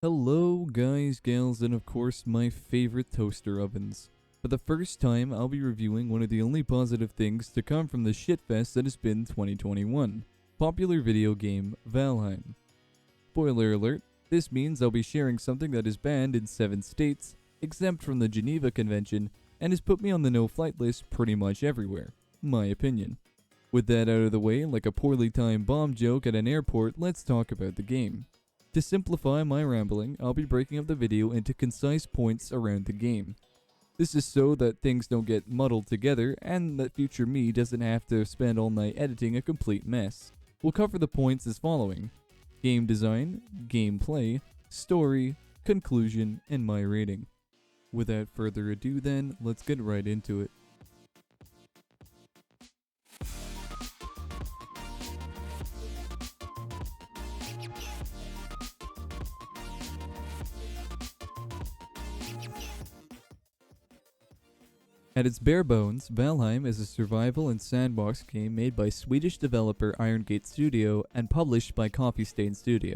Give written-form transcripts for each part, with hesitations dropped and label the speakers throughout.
Speaker 1: Hello guys, gals, and of course my favorite toaster ovens. For the first time, I'll be reviewing one of the only positive things to come from the shitfest that has been 2021. Popular video game, Valheim. Spoiler alert, this means I'll be sharing something that is banned in 7 states, exempt from the Geneva Convention, and has put me on the no-flight list pretty much everywhere. My opinion. With that out of the way, like a poorly timed bomb joke at an airport, let's talk about the game. To simplify my rambling, I'll be breaking up the video into concise points around the game. This is so that things don't get muddled together and that future me doesn't have to spend all night editing a complete mess. We'll cover the points as following: game design, gameplay, story, conclusion, and my rating. Without further ado then, let's get right into it. At its bare bones, Valheim is a survival and sandbox game made by Swedish developer Iron Gate Studio and published by Coffee Stain Studio.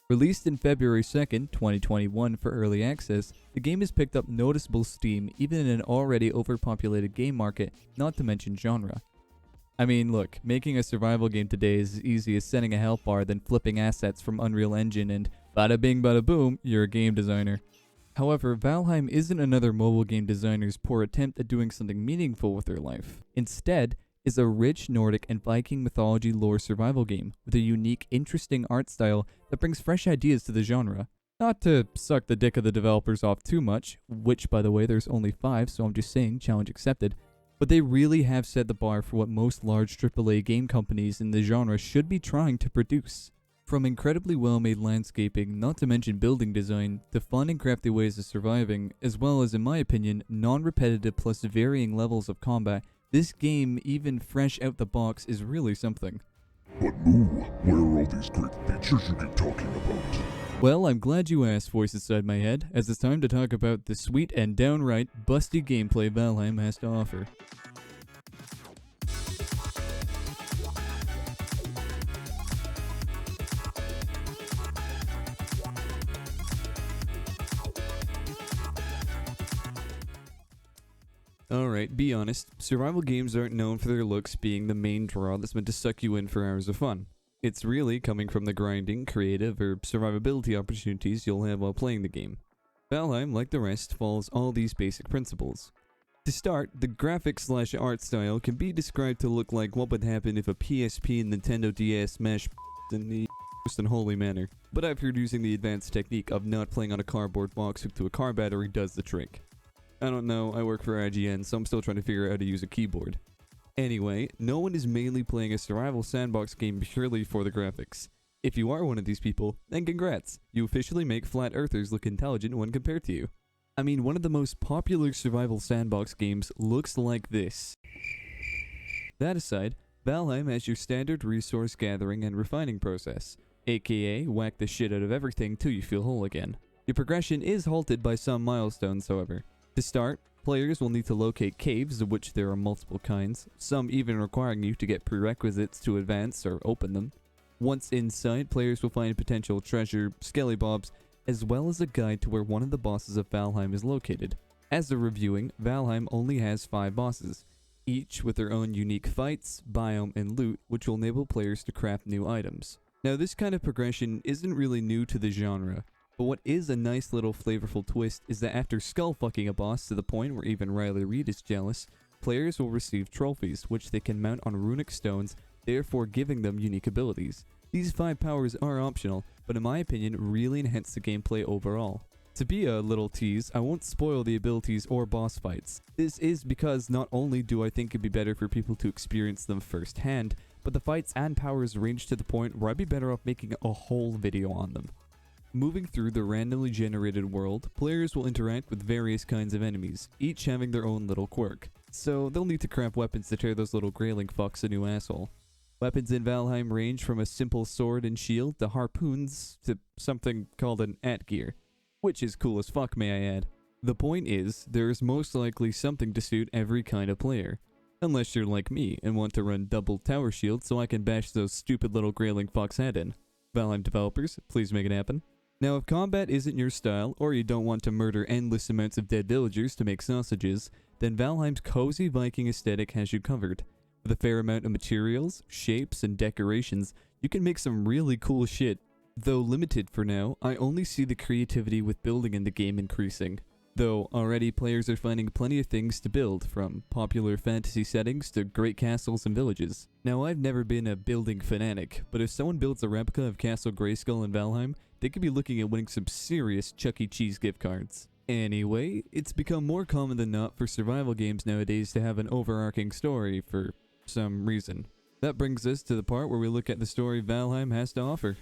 Speaker 1: Released in February 2nd, 2021 for early access, the game has picked up noticeable steam even in an already overpopulated game market, not to mention genre. I mean, look, making a survival game today is as easy as setting a health bar then flipping assets from Unreal Engine and bada bing bada boom, you're a game designer. However, Valheim isn't another mobile game designer's poor attempt at doing something meaningful with their life. Instead, is a rich Nordic and Viking mythology lore survival game with a unique, interesting art style that brings fresh ideas to the genre. Not to suck the dick of the developers off too much, which by the way there's only 5, so I'm just saying, challenge accepted, but they really have set the bar for what most large AAA game companies in the genre should be trying to produce. From incredibly well-made landscaping, not to mention building design, to fun and crafty ways of surviving, as well as, in my opinion, non-repetitive plus varying levels of combat, this game, even fresh out the box, is really something.
Speaker 2: But Moo, where are all these great features you keep talking about?
Speaker 1: Well, I'm glad you asked, voice inside my head, as it's time to talk about the sweet and downright busty gameplay Valheim has to offer. Alright, be honest, survival games aren't known for their looks being the main draw that's meant to suck you in for hours of fun. It's really coming from the grinding, creative, or survivability opportunities you'll have while playing the game. Valheim, like the rest, follows all these basic principles. To start, the graphics/art style can be described to look like what would happen if a PSP and Nintendo DS mesh in the most unholy manner. But I've heard using the advanced technique of not playing on a cardboard box hooked to a car battery does the trick. I don't know, I work for IGN, so I'm still trying to figure out how to use a keyboard. Anyway, no one is mainly playing a survival sandbox game purely for the graphics. If you are one of these people, then congrats! You officially make flat earthers look intelligent when compared to you. I mean, one of the most popular survival sandbox games looks like this. That aside, Valheim has your standard resource gathering and refining process, aka whack the shit out of everything till you feel whole again. Your progression is halted by some milestones, however. To start, players will need to locate caves, of which there are multiple kinds, some even requiring you to get prerequisites to advance or open them. Once inside, players will find potential treasure, skellybobs, as well as a guide to where one of the bosses of Valheim is located. As the reviewing, Valheim only has 5 bosses, each with their own unique fights, biome, and loot, which will enable players to craft new items. Now, this kind of progression isn't really new to the genre. But what is a nice little flavorful twist is that after skull-fucking a boss to the point where even Riley Reid is jealous, players will receive trophies, which they can mount on runic stones, therefore giving them unique abilities. These 5 powers are optional, but in my opinion really enhance the gameplay overall. To be a little tease, I won't spoil the abilities or boss fights. This is because not only do I think it'd be better for people to experience them firsthand, but the fights and powers range to the point where I'd be better off making a whole video on them. Moving through the randomly generated world, players will interact with various kinds of enemies, each having their own little quirk. So they'll need to craft weapons to tear those little grayling fucks a new asshole. Weapons in Valheim range from a simple sword and shield to harpoons to something called an atgear, which is cool as fuck, may I add. The point is, there is most likely something to suit every kind of player. Unless you're like me and want to run double tower shield so I can bash those stupid little grayling fucks head in. Valheim developers, please make it happen. Now, if combat isn't your style, or you don't want to murder endless amounts of dead villagers to make sausages, then Valheim's cozy Viking aesthetic has you covered. With a fair amount of materials, shapes, and decorations, you can make some really cool shit. Though limited for now, I only see the creativity with building in the game increasing. Though already players are finding plenty of things to build, from popular fantasy settings to great castles and villages. Now, I've never been a building fanatic, but if someone builds a replica of Castle Grayskull in Valheim, they could be looking at winning some serious Chuck E. Cheese gift cards. Anyway, it's become more common than not for survival games nowadays to have an overarching story for some reason. That brings us to the part where we look at the story Valheim has to offer.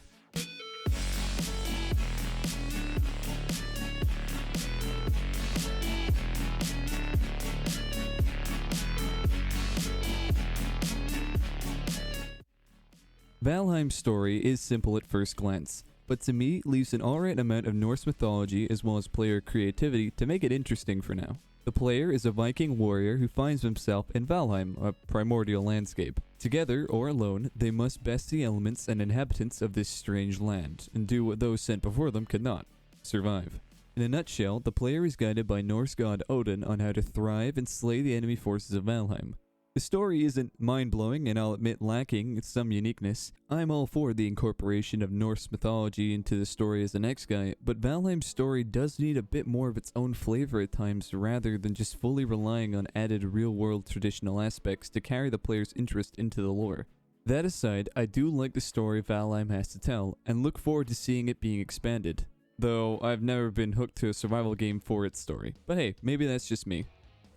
Speaker 1: Valheim's story is simple at first glance, but to me leaves an alright amount of Norse mythology as well as player creativity to make it interesting for now. The player is a Viking warrior who finds himself in Valheim, a primordial landscape. Together or alone, they must best the elements and inhabitants of this strange land, and do what those sent before them could not: survive. In a nutshell, the player is guided by Norse god Odin on how to thrive and slay the enemy forces of Valheim. The story isn't mind-blowing, and I'll admit lacking some uniqueness. I'm all for the incorporation of Norse mythology into the story as the next guy, but Valheim's story does need a bit more of its own flavor at times rather than just fully relying on added real-world traditional aspects to carry the player's interest into the lore. That aside, I do like the story Valheim has to tell, and look forward to seeing it being expanded. Though I've never been hooked to a survival game for its story. But hey, maybe that's just me.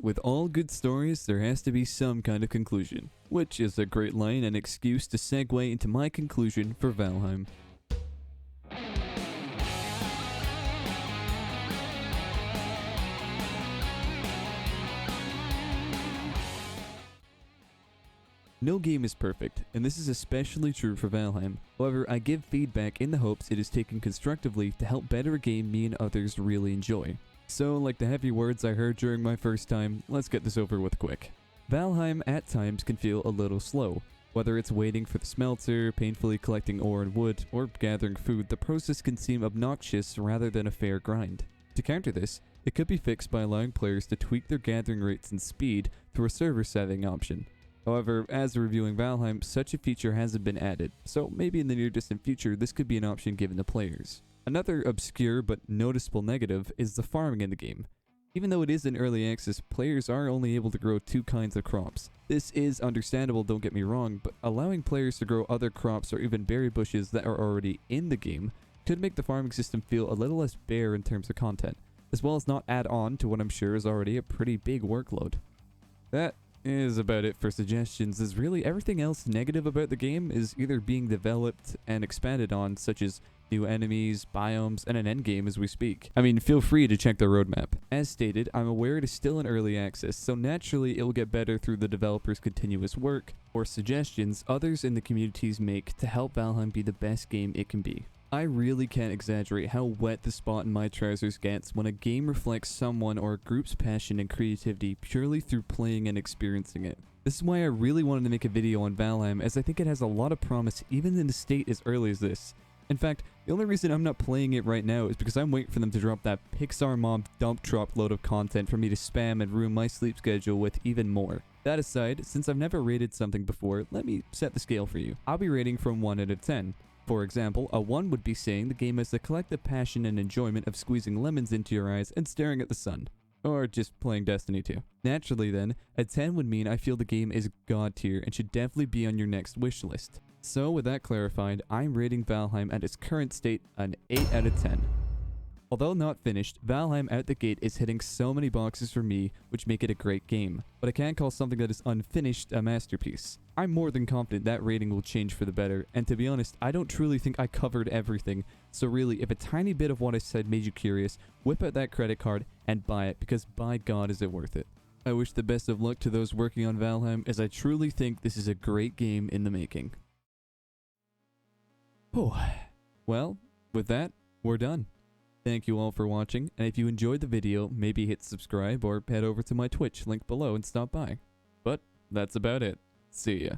Speaker 1: With all good stories, there has to be some kind of conclusion, which is a great line and excuse to segue into my conclusion for Valheim. No game is perfect, and this is especially true for Valheim. However, I give feedback in the hopes it is taken constructively to help better a game me and others really enjoy. So, like the heavy words I heard during my first time, let's get this over with quick. Valheim at times can feel a little slow. Whether it's waiting for the smelter, painfully collecting ore and wood, or gathering food, the process can seem obnoxious rather than a fair grind. To counter this, it could be fixed by allowing players to tweak their gathering rates and speed through a server setting option. However, as reviewing Valheim, such a feature hasn't been added, so maybe in the near distant future this could be an option given to players. Another obscure but noticeable negative is the farming in the game. Even though it is in early access, players are only able to grow 2 kinds of crops. This is understandable, don't get me wrong, but allowing players to grow other crops or even berry bushes that are already in the game could make the farming system feel a little less bare in terms of content, as well as not add on to what I'm sure is already a pretty big workload. That is about it for suggestions, as really everything else negative about the game is either being developed and expanded on, such as new enemies, biomes, and an endgame as we speak. I mean, feel free to check the roadmap. As stated, I'm aware it is still in early access, so naturally it will get better through the developers' continuous work, or suggestions others in the communities make to help Valheim be the best game it can be. I really can't exaggerate how wet the spot in my trousers gets when a game reflects someone or a group's passion and creativity purely through playing and experiencing it. This is why I really wanted to make a video on Valheim, as I think it has a lot of promise even in a state as early as this. In fact, the only reason I'm not playing it right now is because I'm waiting for them to drop that Pixar mob dump truck load of content for me to spam and ruin my sleep schedule with even more. That aside, since I've never rated something before, let me set the scale for you. I'll be rating from 1 out of 10. For example, a 1 would be saying the game has the collective passion and enjoyment of squeezing lemons into your eyes and staring at the sun. Or just playing Destiny 2. Naturally then, a 10 would mean I feel the game is god tier and should definitely be on your next wish list. So with that clarified, I'm rating Valheim at its current state an 8 out of 10. Although not finished, Valheim out the gate is hitting so many boxes for me, which make it a great game. But I can't call something that is unfinished a masterpiece. I'm more than confident that rating will change for the better, and to be honest, I don't truly think I covered everything. So really, if a tiny bit of what I said made you curious, whip out that credit card and buy it, because by God is it worth it. I wish the best of luck to those working on Valheim, as I truly think this is a great game in the making. Well, with that, we're done. Thank you all for watching, and if you enjoyed the video, maybe hit subscribe or head over to my Twitch link below and stop by. But that's about it. See ya.